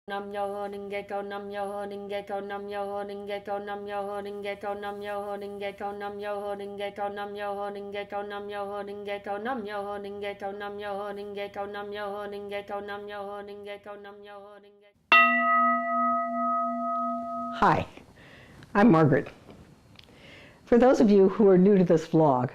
Nam yo ho ning ge cho nam yo ho ning ge cho nam yo ho ning ge cho nam yo ho ning ge cho nam yo ho ning ge cho nam yo ho ning ge cho nam yo ho ning ge cho nam yo ho ning ge cho nam yo ho ning ge cho nam yo ho ning ge cho nam yo ho ning ge cho nam yo ho ning ge cho nam yo ho ning ge. Hi, I'm Margaret. For those of you who are new to this vlog,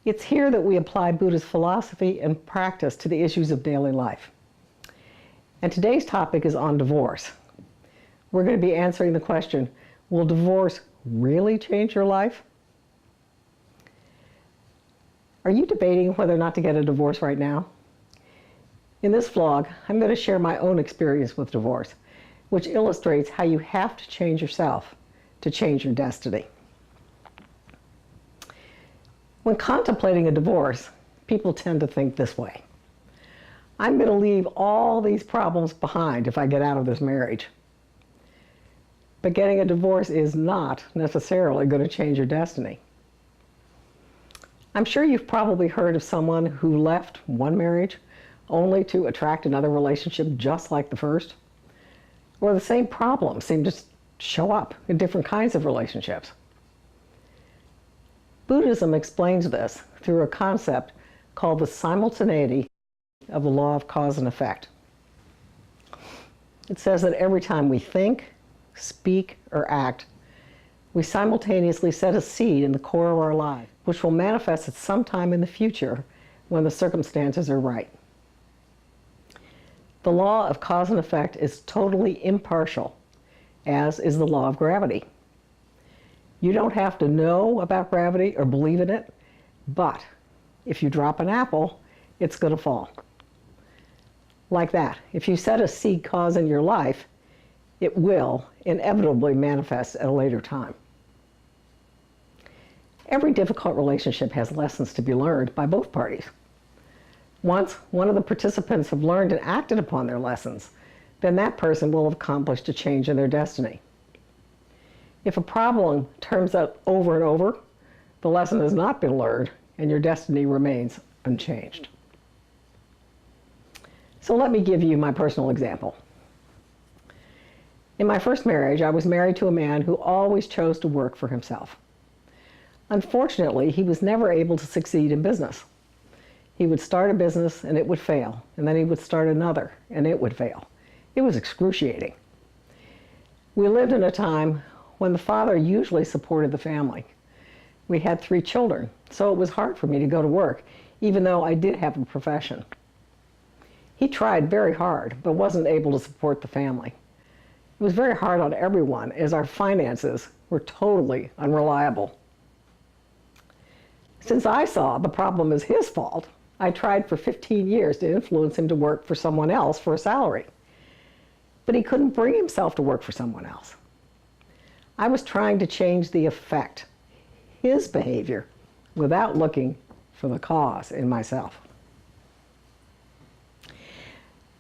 it's here that we apply Buddhist philosophy and practice to the issues of daily life. And today's topic is on divorce. We're going to be answering the question, will divorce really change your life? Are you debating whether or not to get a divorce right now? In this vlog, I'm going to share my own experience with divorce, which illustrates how you have to change yourself to change your destiny. When contemplating a divorce, people tend to think this way. I'm going to leave all these problems behind if I get out of this marriage. But getting a divorce is not necessarily going to change your destiny. I'm sure you've probably heard of someone who left one marriage only to attract another relationship just like the first. Or the same problems seem to show up in different kinds of relationships. Buddhism explains this through a concept called the simultaneity of the law of cause and effect. It says that every time we think, speak, or act, we simultaneously set a seed in the core of our life, which will manifest at some time in the future when the circumstances are right. The law of cause and effect is totally impartial, as is the law of gravity. You don't have to know about gravity or believe in it, but if you drop an apple, it's going to fall. Like that, if you set a seed cause in your life, it will inevitably manifest at a later time. Every difficult relationship has lessons to be learned by both parties. Once one of the participants have learned and acted upon their lessons, then that person will have accomplished a change in their destiny. If a problem turns up over and over, the lesson has not been learned and your destiny remains unchanged. So let me give you my personal example. In my first marriage, I was married to a man who always chose to work for himself. Unfortunately, he was never able to succeed in business. He would start a business and it would fail, and then he would start another and it would fail. It was excruciating. We lived in a time when the father usually supported the family. We had 3 children, so it was hard for me to go to work, even though I did have a profession. He tried very hard, but wasn't able to support the family. It was very hard on everyone, as our finances were totally unreliable. Since I saw the problem as his fault, I tried for 15 years to influence him to work for someone else for a salary. But he couldn't bring himself to work for someone else. I was trying to change the effect, his behavior, without looking for the cause in myself.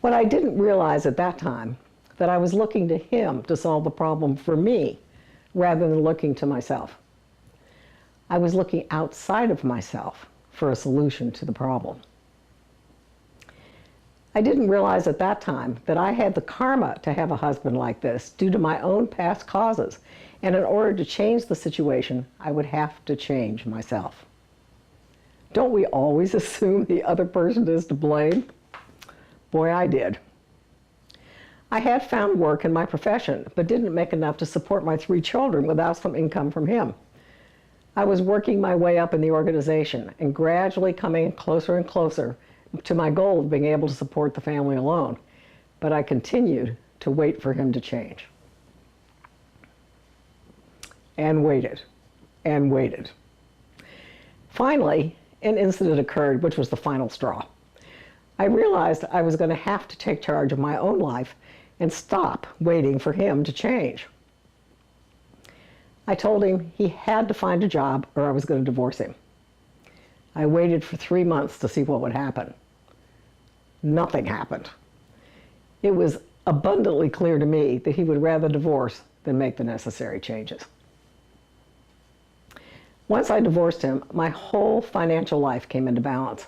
What I didn't realize at that time, that I was looking to him to solve the problem for me, rather than looking to myself. I was looking outside of myself for a solution to the problem. I didn't realize at that time that I had the karma to have a husband like this due to my own past causes, and in order to change the situation, I would have to change myself. Don't we always assume the other person is to blame? Boy, I did. I had found work in my profession, but didn't make enough to support my 3 children without some income from him. I was working my way up in the organization and gradually coming closer and closer to my goal of being able to support the family alone, but I continued to wait for him to change. And waited, and waited. Finally, an incident occurred, which was the final straw. I realized I was going to have to take charge of my own life and stop waiting for him to change. I told him he had to find a job or I was going to divorce him. I waited for 3 months to see what would happen. Nothing happened. It was abundantly clear to me that he would rather divorce than make the necessary changes. Once I divorced him, my whole financial life came into balance.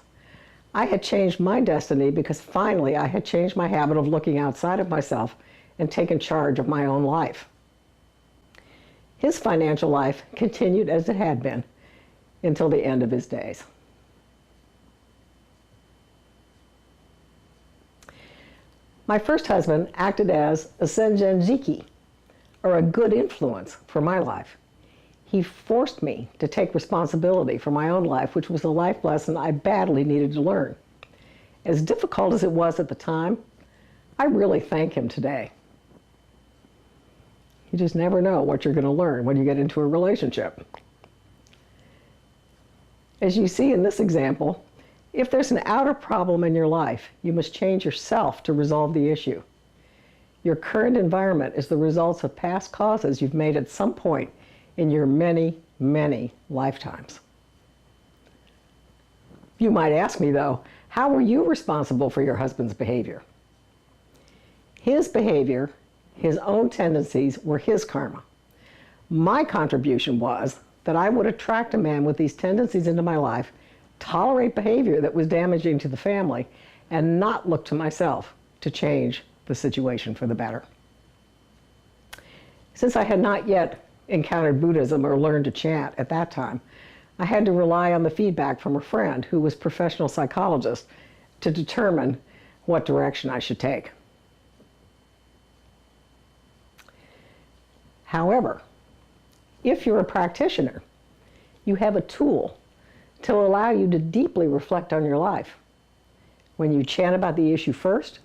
I had changed my destiny because finally I had changed my habit of looking outside of myself and taken charge of my own life. His financial life continued as it had been until the end of his days. My first husband acted as a senjanjiki, or a good influence, for my life. He forced me to take responsibility for my own life, which was a life lesson I badly needed to learn. As difficult as it was at the time, I really thank him today. You just never know what you're going to learn when you get into a relationship. As you see in this example, if there's an outer problem in your life, you must change yourself to resolve the issue. Your current environment is the results of past causes you've made at some point in your many, many lifetimes. You might ask me, though, how were you responsible for your husband's behavior? His behavior, his own tendencies, were his karma. My contribution was that I would attract a man with these tendencies into my life, tolerate behavior that was damaging to the family, and not look to myself to change the situation for the better. Since I had not yet encountered Buddhism or learned to chant at that time, I had to rely on the feedback from a friend who was a professional psychologist to determine what direction I should take. However, if you're a practitioner, you have a tool to allow you to deeply reflect on your life. When you chant about the issue first,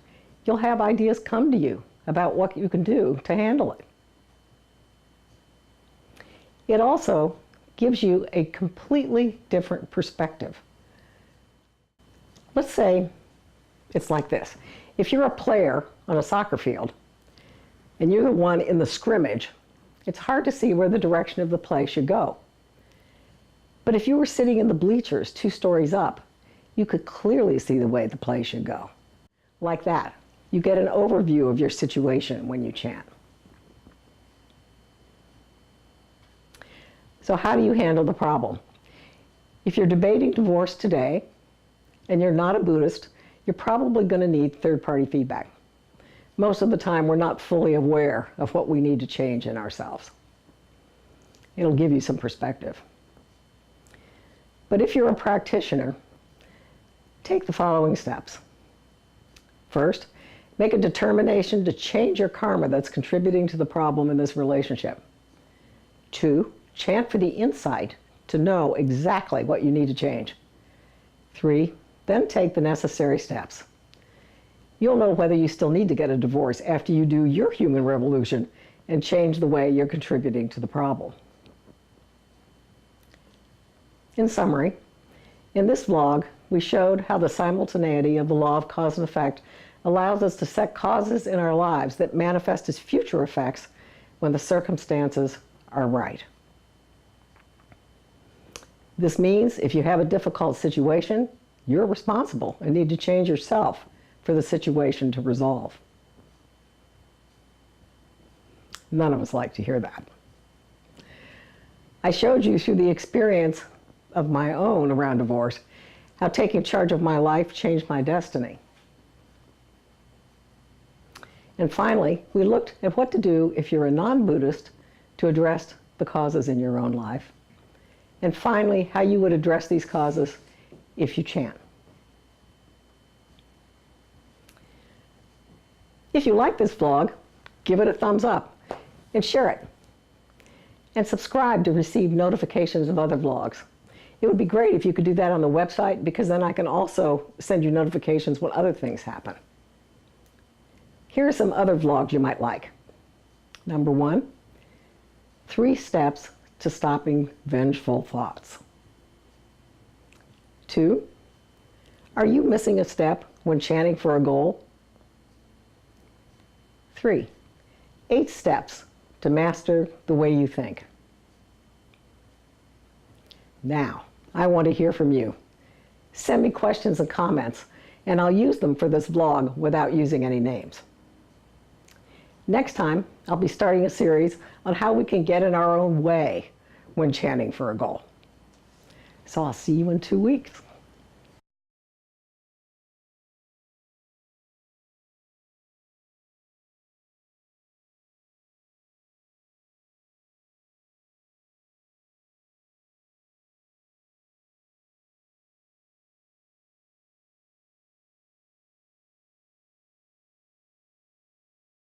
you'll have ideas come to you about what you can do to handle it. It also gives you a completely different perspective. Let's say it's like this. If you're a player on a soccer field and you're the one in the scrimmage, it's hard to see where the direction of the play should go. But if you were sitting in the bleachers 2 stories up, you could clearly see the way the play should go. Like that, you get an overview of your situation when you chant. So how do you handle the problem? If you're debating divorce today and you're not a Buddhist, you're probably going to need third-party feedback. Most of the time, we're not fully aware of what we need to change in ourselves. It'll give you some perspective. But if you're a practitioner, take the following steps. First, make a determination to change your karma that's contributing to the problem in this relationship. 2, chant for the insight to know exactly what you need to change. 3, then take the necessary steps. You'll know whether you still need to get a divorce after you do your human revolution and change the way you're contributing to the problem. In summary, in this vlog, we showed how the simultaneity of the law of cause and effect allows us to set causes in our lives that manifest as future effects when the circumstances are right. This means if you have a difficult situation, you're responsible and need to change yourself for the situation to resolve. None of us like to hear that. I showed you through the experience of my own around divorce how taking charge of my life changed my destiny. And finally, we looked at what to do if you're a non-Buddhist to address the causes in your own life. And finally, how you would address these causes if you chant. If you like this vlog, give it a thumbs up and share it. And subscribe to receive notifications of other vlogs. It would be great if you could do that on the website, because then I can also send you notifications when other things happen. Here are some other vlogs you might like. Number 1, 3 steps to stopping vengeful thoughts. 2, are you missing a step when chanting for a goal? 3, 8 steps to master the way you think. Now, I want to hear from you. Send me questions and comments, and I'll use them for this vlog without using any names. Next time, I'll be starting a series on how we can get in our own way when chanting for a goal. So I'll see you in 2 weeks.